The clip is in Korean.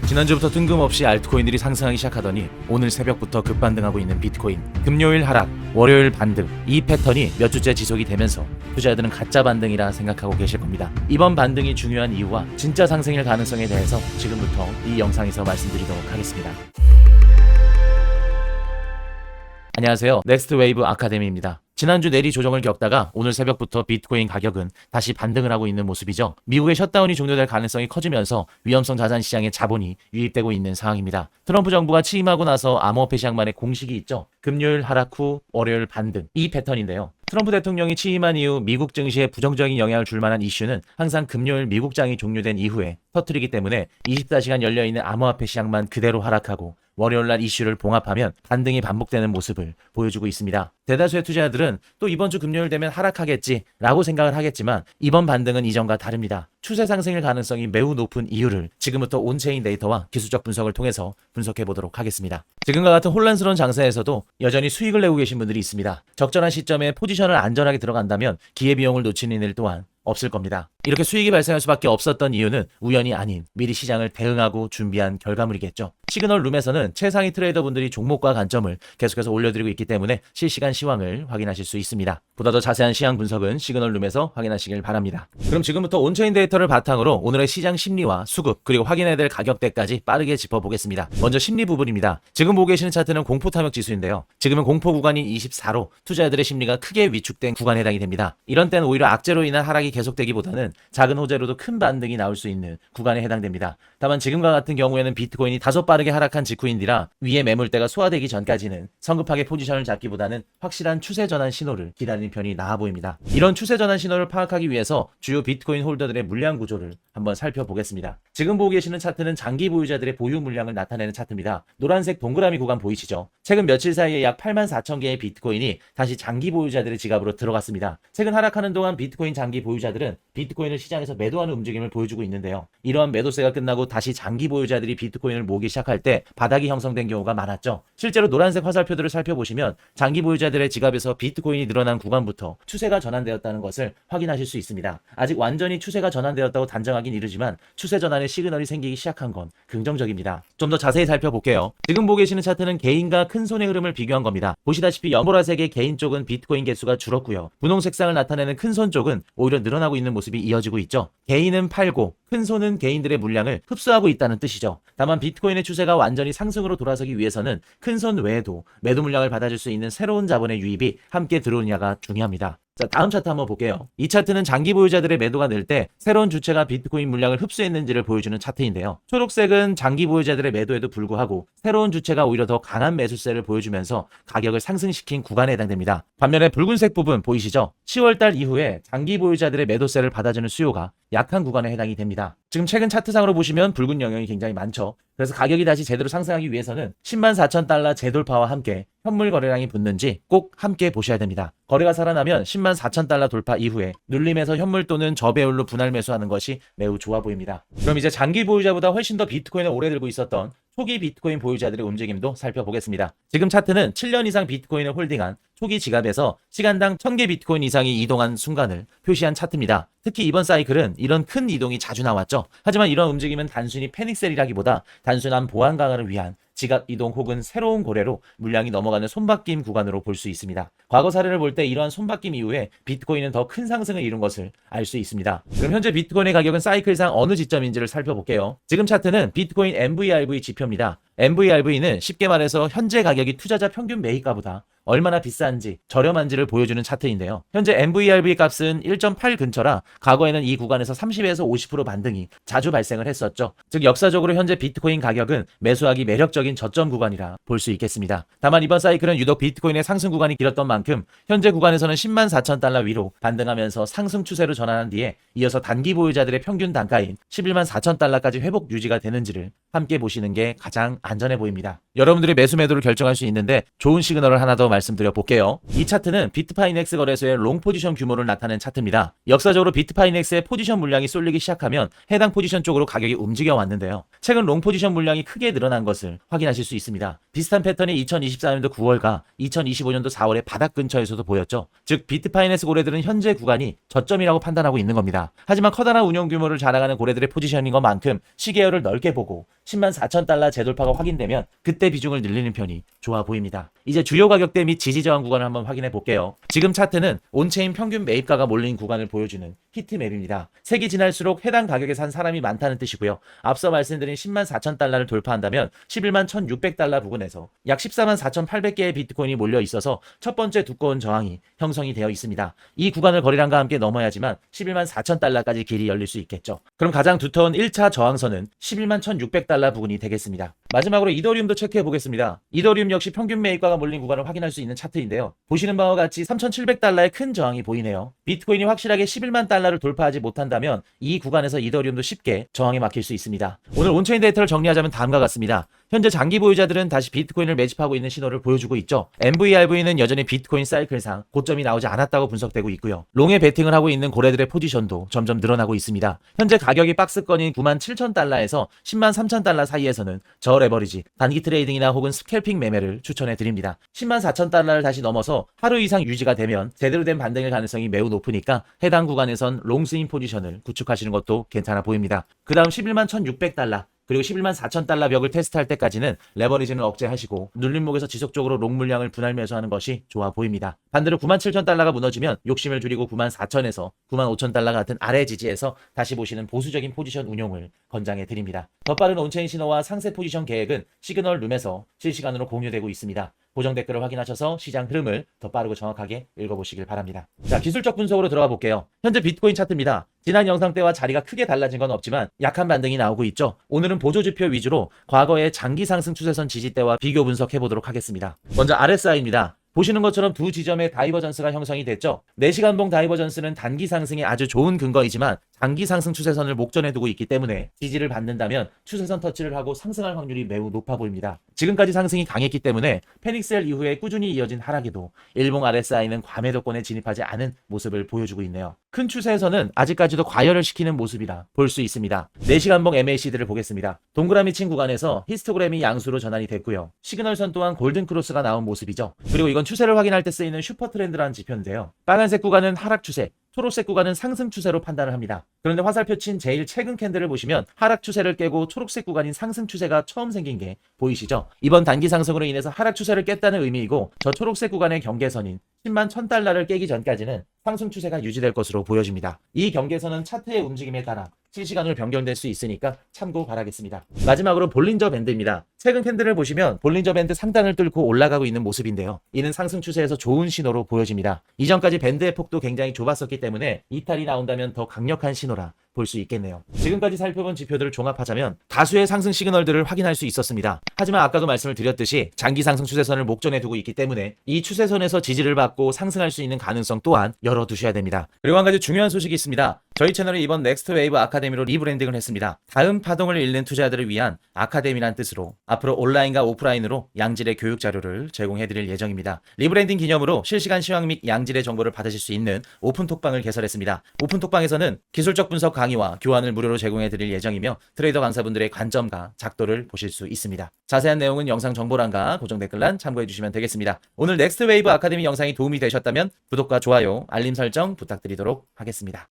지난주부터 뜬금없이 알트코인들이 상승하기 시작하더니 오늘 새벽부터 급반등하고 있는 비트코인. 금요일 하락, 월요일 반등, 이 패턴이 몇 주째 지속이 되면서 투자자들은 가짜 반등이라 생각하고 계실 겁니다. 이번 반등이 중요한 이유와 진짜 상승일 가능성에 대해서 지금부터 이 영상에서 말씀드리도록 하겠습니다. 안녕하세요. 넥스트 웨이브 아카데미입니다. 지난주 내리 조정을 겪다가 오늘 새벽부터 비트코인 가격은 다시 반등을 하고 있는 모습이죠. 미국의 셧다운이 종료될 가능성이 커지면서 위험성 자산 시장에 자본이 유입되고 있는 상황입니다. 트럼프 정부가 취임하고 나서 암호화폐 시장만의 공식이 있죠. 금요일 하락 후 월요일 반등, 이 패턴인데요. 트럼프 대통령이 취임한 이후 미국 증시에 부정적인 영향을 줄 만한 이슈는 항상 금요일 미국장이 종료된 이후에 터뜨리기 때문에 24시간 열려있는 암호화폐 시장만 그대로 하락하고 월요일날 이슈를 봉합하면 반등이 반복되는 모습을 보여주고 있습니다. 대다수의 투자자들은 또 이번 주 금요일 되면 하락하겠지 라고 생각을 하겠지만 이번 반등은 이전과 다릅니다. 추세 상승일 가능성이 매우 높은 이유를 지금부터 온체인 데이터와 기술적 분석을 통해서 분석해 보도록 하겠습니다. 지금과 같은 혼란스러운 장세에서도 여전히 수익을 내고 계신 분들이 있습니다. 적절한 시점에 포지션을 안전하게 들어간다면 기회비용을 놓치는 일 또한 없을 겁니다. 이렇게 수익이 발생할 수밖에 없었던 이유는 우연이 아닌 미리 시장을 대응하고 준비한 결과물이겠죠. 시그널 룸에서는 최상위 트레이더분들이 종목과 관점을 계속해서 올려드리고 있기 때문에 실시간 시황을 확인하실 수 있습니다. 보다 더 자세한 시황 분석은 시그널 룸에서 확인하시길 바랍니다. 그럼 지금부터 온체인 데이터를 바탕으로 오늘의 시장 심리와 수급 그리고 확인해야 될 가격대까지 빠르게 짚어보겠습니다. 먼저 심리 부분입니다. 지금 보고 계시는 차트는 공포 탐욕 지수인데요. 지금은 공포 구간인 24로 투자자들의 심리가 크게 위축된 구간에 해당이 됩니다. 이런 때는 오히려 악재로 인한 하락이 계속되기보다는 작은 호재로도 큰 반등이 나올 수 있는 구간에 해당됩니다. 다만 지금과 같은 경우에는 비트코인이 다소 빠르게 하락한 직후인지라 위에 매물대가 소화되기 전까지는 성급하게 포지션을 잡기보다는 확실한 추세 전환 신호를 기다리는 편이 나아 보입니다. 이런 추세 전환 신호를 파악하기 위해서 주요 비트코인 홀더들의 물량 구조를 한번 살펴보겠습니다. 지금 보고 계시는 차트는 장기 보유자들의 보유 물량을 나타내는 차트입니다. 노란색 동그라미 구간 보이시죠? 최근 며칠 사이에 약 84,000개의 비트코인이 다시 장기 보유자들의 지갑으로 들어갔습니다. 최근 하락하는 동안 비트코인 장기 보유자들은 비트코인을 시장에서 매도하는 움직임을 보여주고 있는데요. 이러한 매도세가 끝나고 다시 장기 보유자들이 비트코인을 모으기 시작할 때 바닥이 형성된 경우가 많았죠. 실제로 노란색 화살표들을 살펴보시면 장기 보유자들의 지갑에서 비트코인이 늘어난 구간부터 추세가 전환되었다는 것을 확인하실 수 있습니다. 아직 완전히 추세가 전환되었다고 단정하긴 이르지만 추세 전환의 시그널이 생기기 시작한 건 긍정적입니다. 좀 더 자세히 살펴볼게요. 지금 보고 계시는 차트는 개인과 큰 손의 흐름을 비교한 겁니다. 보시다시피 연보라색의 개인 쪽은 비트코인 개수가 줄었고요. 분홍 색상을 나타내는 큰 손 쪽은 오히려 늘어나고 있는 모습이 이어지고 있죠. 개인은 팔고 큰 손은 개인들의 물량을 흡수하고 있다는 뜻이죠. 다만 비트코인의 추세가 완전히 상승으로 돌아서기 위해서는 큰 손 외에도 매도 물량을 받아줄 수 있는 새로운 자본의 유입이 함께 들어오느냐가 중요합니다. 자, 다음 차트 한번 볼게요. 이 차트는 장기 보유자들의 매도가 늘 때 새로운 주체가 비트코인 물량을 흡수했는지를 보여주는 차트인데요. 초록색은 장기 보유자들의 매도에도 불구하고 새로운 주체가 오히려 더 강한 매수세를 보여주면서 가격을 상승시킨 구간에 해당됩니다. 반면에 붉은색 부분 보이시죠? 10월달 이후에 장기 보유자들의 매도세를 받아주는 수요가 약한 구간에 해당이 됩니다. 지금 최근 차트상으로 보시면 붉은 영역이 굉장히 많죠. 그래서 가격이 다시 제대로 상승하기 위해서는 104,000달러 재돌파와 함께 현물 거래량이 붙는지 꼭 함께 보셔야 됩니다. 거래가 살아나면 104,000달러 돌파 이후에 눌림에서 현물 또는 저배율로 분할 매수하는 것이 매우 좋아 보입니다. 그럼 이제 장기 보유자보다 훨씬 더 비트코인을 오래 들고 있었던 초기 비트코인 보유자들의 움직임도 살펴보겠습니다. 지금 차트는 7년 이상 비트코인을 홀딩한 초기 지갑에서 시간당 1000개 비트코인 이상이 이동한 순간을 표시한 차트입니다. 특히 이번 사이클은 이런 큰 이동이 자주 나왔죠. 하지만 이런 움직임은 단순히 패닉셀이라기보다 단순한 보안 강화를 위한 지갑 이동 혹은 새로운 거래로 물량이 넘어가는 손바뀜 구간으로 볼 수 있습니다. 과거 사례를 볼 때 이러한 손바뀜 이후에 비트코인은 더 큰 상승을 이룬 것을 알 수 있습니다. 그럼 현재 비트코인의 가격은 사이클상 어느 지점인지를 살펴볼게요. 지금 차트는 비트코인 MVRV 지표입니다. MVRV는 쉽게 말해서 현재 가격이 투자자 평균 매입가보다 얼마나 비싼지 저렴한지를 보여주는 차트인데요. 현재 MVRV 값은 1.8 근처라 과거에는 이 구간에서 30에서 50% 반등이 자주 발생을 했었죠. 즉 역사적으로 현재 비트코인 가격은 매수하기 매력적인 저점 구간이라 볼 수 있겠습니다. 다만 이번 사이클은 유독 비트코인의 상승 구간이 길었던 만큼 현재 구간에서는 104,000달러 위로 반등하면서 상승 추세로 전환한 뒤에 이어서 단기 보유자들의 평균 단가인 114,000달러까지 회복 유지가 되는지를 함께 보시는 게 가장 안전해 보입니다. 여러분들이 매수 매도를 결정할 수 있는데 좋은 시그널을 하나 더 말씀드려 볼게요. 이 차트는 비트파이넥스 거래소의 롱 포지션 규모를 나타낸 차트입니다. 역사적으로 비트파이넥스의 포지션 물량이 쏠리기 시작하면 해당 포지션 쪽으로 가격이 움직여 왔는데요. 최근 롱 포지션 물량이 크게 늘어난 것을 확인하실 수 있습니다. 비슷한 패턴이 2024년도 9월과 2025년도 4월의 바닥 근처에서도 보였죠. 즉 비트파이넥스 고래들은 현재 구간이 저점이라고 판단하고 있는 겁니다. 하지만 커다란 운용 규모를 자랑하는 고래들의 포지션인 것만큼 시계열을 넓게 보고 104,000달러 재돌파가 확인되면 그때 비중을 늘리는 편이 좋아 보입니다. 이제 주요 가격대 및 지지 저항 구간을 한번 확인해 볼게요. 지금 차트는 온체인 평균 매입가가 몰린 구간을 보여주는 히트맵입니다. 색이 지날수록 해당 가격에 산 사람이 많다는 뜻이고요. 앞서 말씀드린 104,000달러를 돌파한다면 111,600달러 부근에서 약 144,800개의 비트코인이 몰려 있어서 첫 번째 두꺼운 저항이 형성이 되어 있습니다. 이 구간을 거래량과 함께 넘어야지만 114,000달러까지 길이 열릴 수 있겠죠. 그럼 가장 두터운 1차 저항선은 111,600달러 부근이 되겠습니다. 마지막으로 이더리움도 체크해 보겠습니다. 이더리움 역시 평균 매입가가 몰린 구간을 확인할 수 있는 차트인데요. 보시는 바와 같이 3,700달러의 큰 저항이 보이네요. 비트코인이 확실하게 11만 달러를 돌파하지 못한다면 이 구간에서 이더리움도 쉽게 저항에 막힐 수 있습니다. 오늘 온체인 데이터를 정리하자면 다음과 같습니다. 현재 장기 보유자들은 다시 비트코인을 매집하고 있는 신호를 보여주고 있죠. MVRV는 여전히 비트코인 사이클상 고점이 나오지 않았다고 분석되고 있고요. 롱에 베팅을 하고 있는 고래들의 포지션도 점점 늘어나고 있습니다. 현재 가격이 박스권인 97,000달러에서 103,000달러 사이에서는 저 레버리지, 단기 트레이딩이나 혹은 스캘핑 매매를 추천해 드립니다. 104,000달러를 다시 넘어서 하루 이상 유지가 되면 제대로 된 반등일 가능성이 매우 높으니까 해당 구간에선 롱스인 포지션을 구축하시는 것도 괜찮아 보입니다. 그 다음 111,600달러 그리고 114,000달러 벽을 테스트할 때까지는 레버리지는 억제하시고 눌림목에서 지속적으로 롱 물량을 분할 매수하는 것이 좋아 보입니다. 반대로 97,000달러가 무너지면 욕심을 줄이고 94,000에서 95,000달러 같은 아래 지지에서 다시 보시는 보수적인 포지션 운용을 권장해 드립니다. 더 빠른 온체인 신호와 상세 포지션 계획은 시그널 룸에서 실시간으로 공유되고 있습니다. 고정 댓글을 확인하셔서 시장 흐름을 더 빠르고 정확하게 읽어보시길 바랍니다. 자, 기술적 분석으로 들어가 볼게요. 현재 비트코인 차트입니다. 지난 영상 때와 자리가 크게 달라진 건 없지만 약한 반등이 나오고 있죠. 오늘은 보조지표 위주로 과거의 장기 상승 추세선 지지대와 비교 분석해 보도록 하겠습니다. 먼저 RSI입니다. 보시는 것처럼 두 지점의 다이버전스가 형성이 됐죠. 4시간봉 다이버전스는 단기 상승에 아주 좋은 근거이지만 장기 상승 추세선을 목전에 두고 있기 때문에 지지를 받는다면 추세선 터치를 하고 상승할 확률이 매우 높아 보입니다. 지금까지 상승이 강했기 때문에 페닉셀 이후에 꾸준히 이어진 하락에도 일봉 RSI는 과매도권에 진입하지 않은 모습을 보여주고 있네요. 큰 추세에서는 아직까지도 과열을 시키는 모습이라 볼 수 있습니다. 4시간봉 MACD를 보겠습니다. 동그라미 친 구간에서 히스토그램이 양수로 전환이 됐고요. 시그널선 또한 골든크로스가 나온 모습이죠. 그리고 이건 추세를 확인할 때 쓰이는 슈퍼트렌드라는 지표인데요. 빨간색 구간은 하락 추세, 초록색 구간은 상승 추세로 판단을 합니다. 그런데 화살표 친 제일 최근 캔들을 보시면 하락 추세를 깨고 초록색 구간인 상승 추세가 처음 생긴 게 보이시죠? 이번 단기 상승으로 인해서 하락 추세를 깼다는 의미이고 저 초록색 구간의 경계선인 10만 1,000달러를 깨기 전까지는 상승 추세가 유지될 것으로 보여집니다. 이 경계선은 차트의 움직임에 따라 실시간으로 변경될 수 있으니까 참고 바라겠습니다. 마지막으로 볼린저 밴드입니다. 최근 캔들을 보시면 볼린저 밴드 상단을 뚫고 올라가고 있는 모습인데요. 이는 상승 추세에서 좋은 신호로 보여집니다. 이전까지 밴드의 폭도 굉장히 좁았었기 때문에 이탈이 나온다면 더 강력한 신호라 볼 수 있겠네요. 지금까지 살펴본 지표들을 종합하자면 다수의 상승 시그널들을 확인할 수 있었습니다. 하지만 아까도 말씀을 드렸듯이 장기 상승 추세선을 목전에 두고 있기 때문에 이 추세선에서 지지를 받고 상승할 수 있는 가능성 또한 열어두셔야 됩니다. 그리고 한 가지 중요한 소식이 있습니다. 저희 채널은 이번 넥스트 웨이브 아카데미로 리브랜딩을 했습니다. 다음 파동을 읽는 투자자들을 위한 아카데미란 뜻으로 앞으로 온라인과 오프라인으로 양질의 교육 자료를 제공해드릴 예정입니다. 리브랜딩 기념으로 실시간 시황 및 양질의 정보를 받으실 수 있는 오픈톡방을 개설했습니다. 오픈톡방에서는 기술적 분석 강의와 교환을 무료로 제공해드릴 예정이며 트레이더 강사분들의 관점과 작도를 보실 수 있습니다. 자세한 내용은 영상 정보란과 고정 댓글란 참고해주시면 되겠습니다. 오늘 넥스트 웨이브 아카데미 영상이 도움이 되셨다면 구독과 좋아요, 알림 설정 부탁드리도록 하겠습니다.